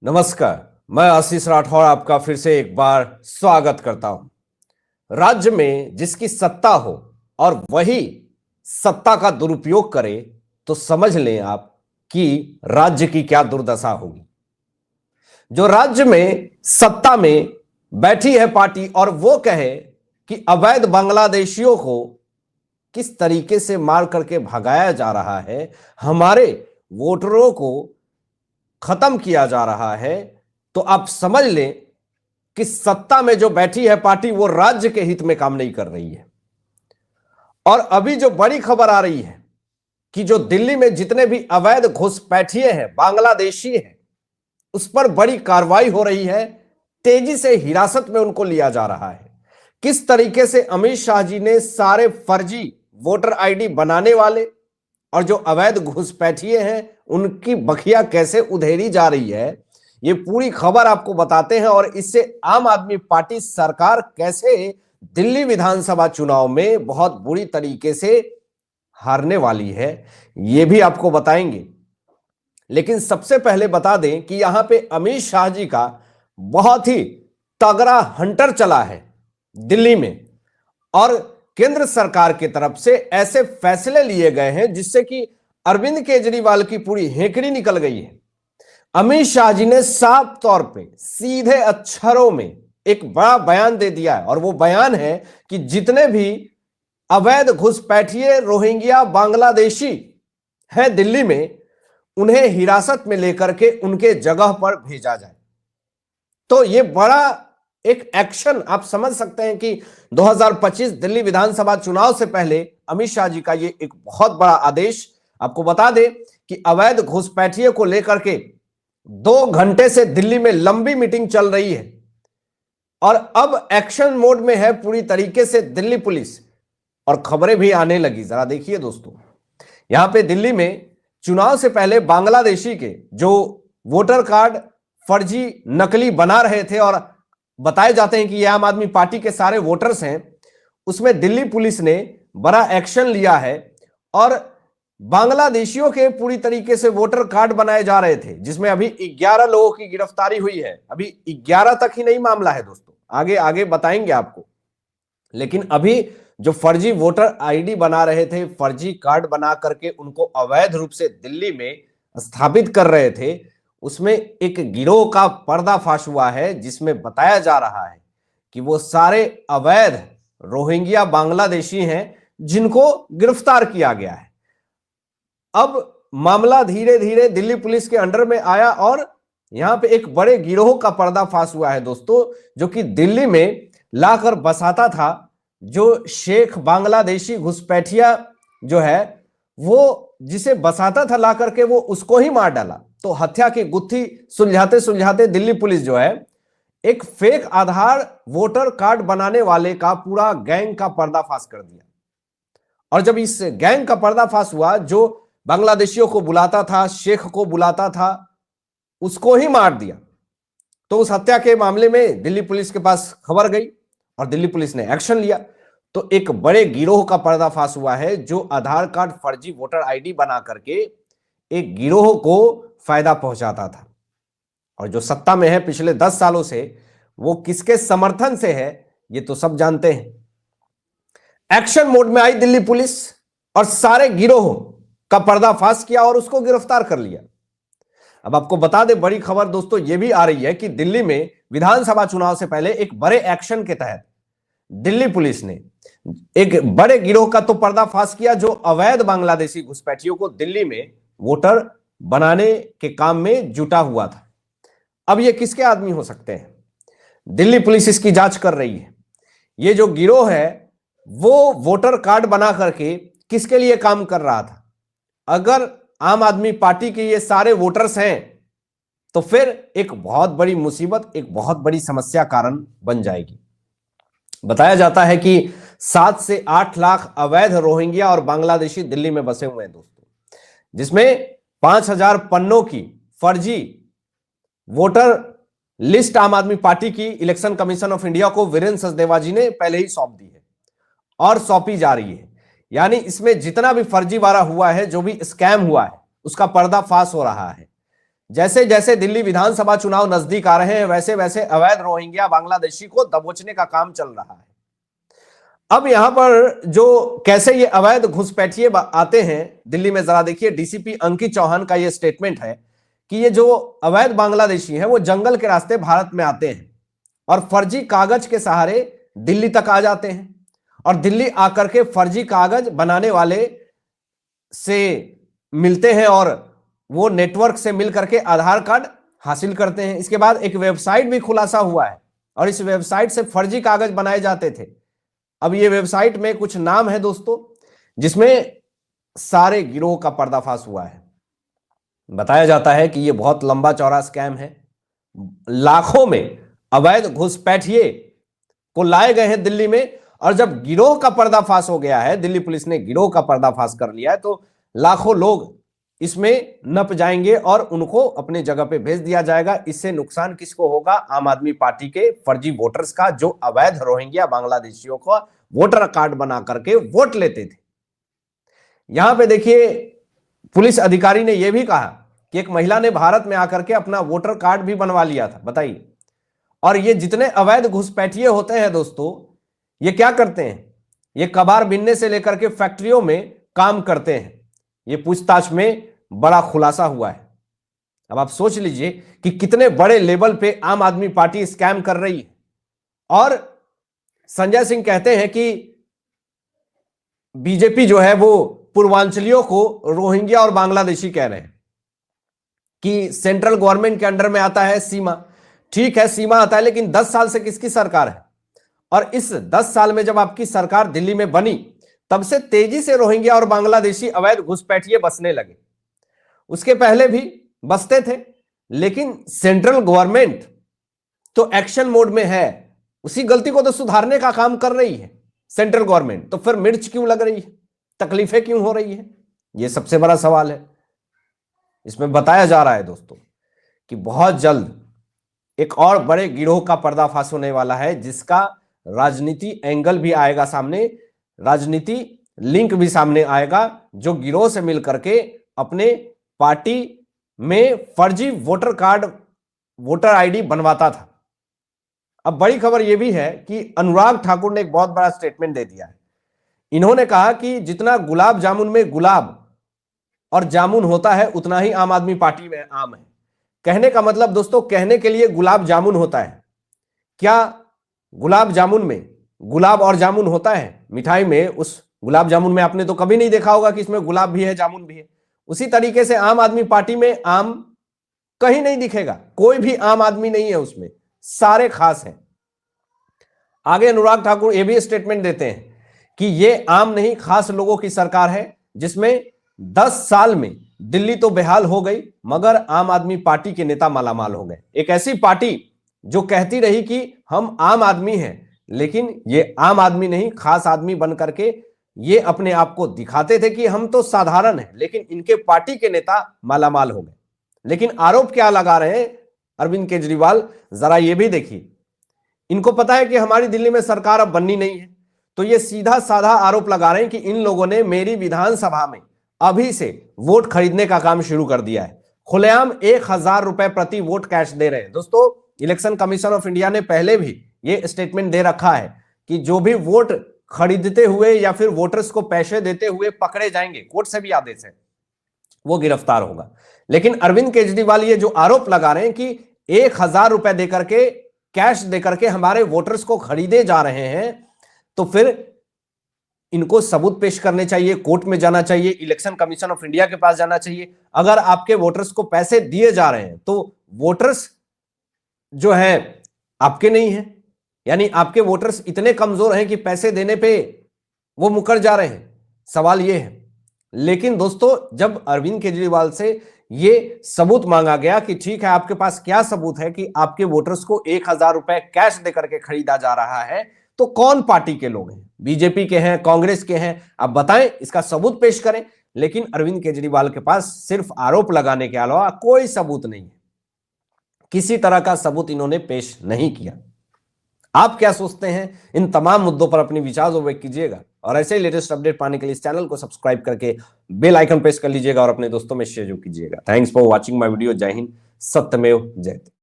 नमस्कार। मैं आशीष राठौर आपका फिर से एक बार स्वागत करता हूं। राज्य में जिसकी सत्ता हो और वही सत्ता का दुरुपयोग करे तो समझ लें आप कि राज्य की क्या दुर्दशा होगी। जो राज्य में सत्ता में बैठी है पार्टी और वो कहे कि अवैध बांग्लादेशियों को किस तरीके से मार करके भगाया जा रहा है, हमारे वोटरों को खत्म किया जा रहा है, तो आप समझ लें कि सत्ता में जो बैठी है पार्टी वो राज्य के हित में काम नहीं कर रही है। और अभी जो बड़ी खबर आ रही है कि जो दिल्ली में जितने भी अवैध घुसपैठिए हैं, बांग्लादेशी हैं, उस पर बड़ी कार्रवाई हो रही है। तेजी से हिरासत में उनको लिया जा रहा है। किस तरीके से अमित शाह जी ने सारे फर्जी वोटर आईडी बनाने वाले और जो अवैध घुसपैठिए हैं उनकी बखिया कैसे उधेड़ी जा रही है, ये पूरी खबर आपको बताते हैं। और इससे आम आदमी पार्टी सरकार कैसे दिल्ली विधानसभा चुनाव में बहुत बुरी तरीके से हारने वाली है, ये भी आपको बताएंगे। लेकिन सबसे पहले बता दें कि यहां पे अमित शाह जी का बहुत ही तगड़ा हंटर चला है दिल्ली में, और केंद्र सरकार की तरफ से ऐसे फैसले लिए गए हैं जिससे कि अरविंद केजरीवाल की पूरी हेकड़ी निकल गई है। अमित शाह जी ने साफ तौर पे सीधे अक्षरों में एक बड़ा बयान दे दिया है, और वो बयान है कि जितने भी अवैध घुसपैठिए रोहिंग्या बांग्लादेशी हैं दिल्ली में, उन्हें हिरासत में लेकर के उनके जगह पर भेजा जाए। तो ये बड़ा एक एक्शन आप समझ सकते हैं कि 2025 दिल्ली विधानसभा चुनाव से पहले अमित शाह जी का ये एक बहुत बड़ा आदेश। आपको बता दें कि अवैध घुसपैठिए को लेकर के 2 घंटे से दिल्ली में लंबी मीटिंग चल रही है और अब एक्शन मोड में है पूरी तरीके से दिल्ली पुलिस, और खबरें भी आने लगी। जरा देखिए दोस्तों, यहां पे दिल्ली में चुनाव से पहले बांग्लादेशी के जो वोटर कार्ड फर्जी नकली बना रहे थे और बताए जाते हैं कि ये आम आदमी पार्टी के सारे वोटर्स हैं, उसमें दिल्ली पुलिस ने बड़ा एक्शन लिया है और बांग्लादेशियों के पूरी तरीके से वोटर कार्ड बनाए जा रहे थे, जिसमें अभी 11 लोगों की गिरफ्तारी हुई है। अभी 11 तक ही नहीं मामला है दोस्तों, आगे आगे बताएंगे आपको। लेकिन अभी जो फर्जी वोटर आईडी बना रहे थे, फर्जी कार्ड बना करके उनको अवैध रूप से दिल्ली में स्थापित कर रहे थे, उसमें एक गिरोह का पर्दाफाश हुआ है जिसमें बताया जा रहा है कि वो सारे अवैध रोहिंग्या बांग्लादेशी हैं जिनको गिरफ्तार किया गया है। अब मामला धीरे धीरे दिल्ली पुलिस के अंडर में आया और यहां पे एक बड़े गिरोह का पर्दाफाश हुआ है दोस्तों, जो कि दिल्ली में लाकर बसाता था। जो शेख बांग्लादेशी घुसपैठिया जो है वो जिसे बसाता था ला करके, वो उसको ही मार डाला। तो हत्या की गुत्थी सुलझाते सुलझाते दिल्ली पुलिस जो है एक फेक आधार वोटर कार्ड बनाने वाले का पूरा गैंग का पर्दाफाश कर दिया। और जब इस गैंग का पर्दाफाश हुआ, जो बांग्लादेशियों को बुलाता था, शेख को बुलाता था, उसको ही मार दिया। तो उस हत्या के मामले में दिल्ली पुलिस के पास खबर गई और दिल्ली पुलिस ने एक्शन लिया। तो एक बड़े गिरोह का पर्दाफाश हुआ है जो आधार कार्ड फर्जी वोटर आईडी बना करके एक गिरोह को फायदा पहुंचाता था। और जो सत्ता में है पिछले 10 सालों से, वो किसके समर्थन से है ये तो सब जानते हैं। एक्शन मोड में आई दिल्ली पुलिस और सारे गिरोह का पर्दाफाश किया और उसको गिरफ्तार कर लिया। अब आपको बता दें, बड़ी खबर दोस्तों ये भी आ रही है कि दिल्ली में विधानसभा चुनाव से पहले एक बड़े एक्शन के तहत दिल्ली पुलिस ने एक बड़े गिरोह का तो पर्दाफाश किया जो अवैध बांग्लादेशी घुसपैठियों को दिल्ली में वोटर बनाने के काम में जुटा हुआ था। अब ये किसके आदमी हो सकते हैं, दिल्ली पुलिस इसकी जांच कर रही है। ये जो गिरोह है वो वोटर कार्ड बना करके किसके लिए काम कर रहा था? अगर आम आदमी पार्टी के ये सारे वोटर्स हैं तो फिर एक बहुत बड़ी मुसीबत, एक बहुत बड़ी समस्या कारण बन जाएगी। बताया जाता है कि 7 से 8 लाख अवैध रोहिंग्या और बांग्लादेशी दिल्ली में बसे हुए हैं दोस्तों, जिसमें 5000 पन्नों की फर्जी वोटर लिस्ट आम आदमी पार्टी की इलेक्शन कमीशन ऑफ इंडिया को वीरेंद्र सचदेवा जी ने पहले ही सौंप दी है और सौंपी जा रही है। यानी इसमें जितना भी फर्जीवाड़ा हुआ है, जो भी स्कैम हुआ है, उसका पर्दाफाश हो रहा है। जैसे जैसे दिल्ली विधानसभा चुनाव नजदीक आ रहे हैं वैसे वैसे अवैध रोहिंग्या बांग्लादेशी को दबोचने का काम चल रहा है। अब यहां पर जो कैसे ये अवैध घुसपैठिए आते हैं दिल्ली में, जरा देखिए डीसीपी अंकित चौहान का ये स्टेटमेंट है कि ये जो अवैध बांग्लादेशी हैं वो जंगल के रास्ते भारत में आते हैं और फर्जी कागज के सहारे दिल्ली तक आ जाते हैं और दिल्ली आकर के फर्जी कागज बनाने वाले से मिलते हैं और वो नेटवर्क से मिल करके आधार कार्ड हासिल करते हैं। इसके बाद एक वेबसाइट भी खुलासा हुआ है और इस वेबसाइट से फर्जी कागज बनाए जाते थे। अब ये वेबसाइट में कुछ नाम है दोस्तों जिसमें सारे गिरोह का पर्दाफाश हुआ है। बताया जाता है कि ये बहुत लंबा चौड़ा स्कैम है। लाखों में अवैध घुसपैठिए को लाए गए हैं दिल्ली में और जब गिरोह का पर्दाफाश हो गया है, दिल्ली पुलिस ने गिरोह का पर्दाफाश कर लिया है, तो लाखों लोग इसमें नप जाएंगे और उनको अपने जगह पे भेज दिया जाएगा। इससे नुकसान किसको होगा? आम आदमी पार्टी के फर्जी वोटर्स का, जो अवैध रोहिंग्या बांग्लादेशियों को वोटर कार्ड बना करके वोट लेते थे। यहां पे देखिए पुलिस अधिकारी ने यह भी कहा कि एक महिला ने भारत में आकर के अपना वोटर कार्ड भी बनवा लिया था। बताइए। और ये जितने अवैध घुसपैठिए होते हैं दोस्तों, ये क्या करते हैं? ये कबाड़ बीनने से लेकर के फैक्ट्रियों में काम करते हैं। ये पूछताछ में बड़ा खुलासा हुआ है। अब आप सोच लीजिए कि कितने बड़े लेवल पे आम आदमी पार्टी स्कैम कर रही है। और संजय सिंह कहते हैं कि बीजेपी जो है वो पूर्वांचलियों को रोहिंग्या और बांग्लादेशी कह रहे हैं कि सेंट्रल गवर्नमेंट के अंडर में आता है सीमा। ठीक है, सीमा आता है, लेकिन 10 साल से किसकी सरकार है? और इस 10 साल में जब आपकी सरकार दिल्ली में बनी तब से तेजी से रोहिंग्या और बांग्लादेशी अवैध घुसपैठिए बसने लगे। उसके पहले भी बसते थे, लेकिन सेंट्रल गवर्नमेंट तो एक्शन मोड में है। उसी गलती को तो सुधारने का काम कर रही है सेंट्रल गवर्नमेंट। तो फिर मिर्च क्यों लग रही है? तकलीफें क्यों हो रही है? यह सबसे बड़ा सवाल है। इसमें बताया जा रहा है दोस्तों कि बहुत जल्द एक और बड़े गिरोह का पर्दाफाश होने वाला है, जिसका राजनीति एंगल भी आएगा सामने, राजनीति लिंक भी सामने आएगा, जो गिरोह से मिलकर के अपने पार्टी में फर्जी वोटर कार्ड, वोटर आईडी बनवाता था। अब बड़ी खबर यह भी है कि अनुराग ठाकुर ने एक बहुत बड़ा स्टेटमेंट दे दिया है। इन्होंने कहा कि जितना गुलाब जामुन में गुलाब और जामुन होता है उतना ही आम आदमी पार्टी में आम है। कहने का मतलब दोस्तों, कहने के लिए गुलाब जामुन होता है। क्या गुलाब जामुन में गुलाब और जामुन होता है? मिठाई में, उस गुलाब जामुन में आपने तो कभी नहीं देखा होगा कि इसमें गुलाब भी है, जामुन भी है। उसी तरीके से आम आदमी पार्टी में आम कहीं नहीं दिखेगा, कोई भी आम आदमी नहीं है उसमें, सारे खास हैं। आगे अनुराग ठाकुर ये भी स्टेटमेंट देते हैं कि ये आम नहीं खास लोगों की सरकार है, जिसमें 10 साल में दिल्ली तो बेहाल हो गई मगर आम आदमी पार्टी के नेता मालामाल हो गए। एक ऐसी पार्टी जो कहती रही कि हम आम आदमी हैं, लेकिन ये आम आदमी नहीं खास आदमी बन करके ये अपने आप को दिखाते थे कि हम तो साधारण हैं, लेकिन इनके पार्टी के नेता मालामाल हो गए। लेकिन आरोप क्या लगा रहे हैं अरविंद केजरीवाल, जरा ये भी देखिए। इनको पता है कि हमारी दिल्ली में सरकार अब बननी नहीं है, तो ये सीधा साधा आरोप लगा रहे हैं कि इन लोगों ने मेरी विधानसभा में अभी से वोट खरीदने का काम शुरू कर दिया है। खुलेआम 1000 रुपए प्रति वोट कैश दे रहे हैं। दोस्तों, इलेक्शन कमीशन ऑफ इंडिया ने पहले भी ये स्टेटमेंट दे रखा है कि जो भी वोट खरीदते हुए या फिर वोटर्स को पैसे देते हुए पकड़े जाएंगे, कोर्ट से भी आदेश है, वो गिरफ्तार होगा। लेकिन अरविंद केजरीवाल ये जो आरोप लगा रहे हैं कि 1000 रुपए देकर के, कैश देकर के हमारे वोटर्स को खरीदे जा रहे हैं, तो फिर इनको सबूत पेश करने चाहिए, कोर्ट में जाना चाहिए, इलेक्शन कमीशन ऑफ इंडिया के पास जाना चाहिए। अगर आपके वोटर्स को पैसे दिए जा रहे हैं तो वोटर्स जो है आपके नहीं है, यानी आपके वोटर्स इतने कमजोर हैं कि पैसे देने पे वो मुकर जा रहे हैं, सवाल ये है। लेकिन दोस्तों, जब अरविंद केजरीवाल से ये सबूत मांगा गया कि ठीक है आपके पास क्या सबूत है कि आपके वोटर्स को 1000 रुपए कैश देकर के खरीदा जा रहा है, तो कौन पार्टी के लोग हैं? बीजेपी के हैं, कांग्रेस के हैं? आप बताएं, इसका सबूत पेश करें। लेकिन अरविंद केजरीवाल के पास सिर्फ आरोप लगाने के अलावा कोई सबूत नहीं है, किसी तरह का सबूत इन्होंने पेश नहीं किया। आप क्या सोचते हैं? इन तमाम मुद्दों पर अपनी विचार व्यक्त कीजिएगा और ऐसे ही लेटेस्ट अपडेट पाने के लिए इस चैनल को सब्सक्राइब करके बेल आइकन प्रेस कर लीजिएगा और अपने दोस्तों में शेयर कीजिएगा। Thanks for watching my video. जय हिंद, सत्यमेव जयते।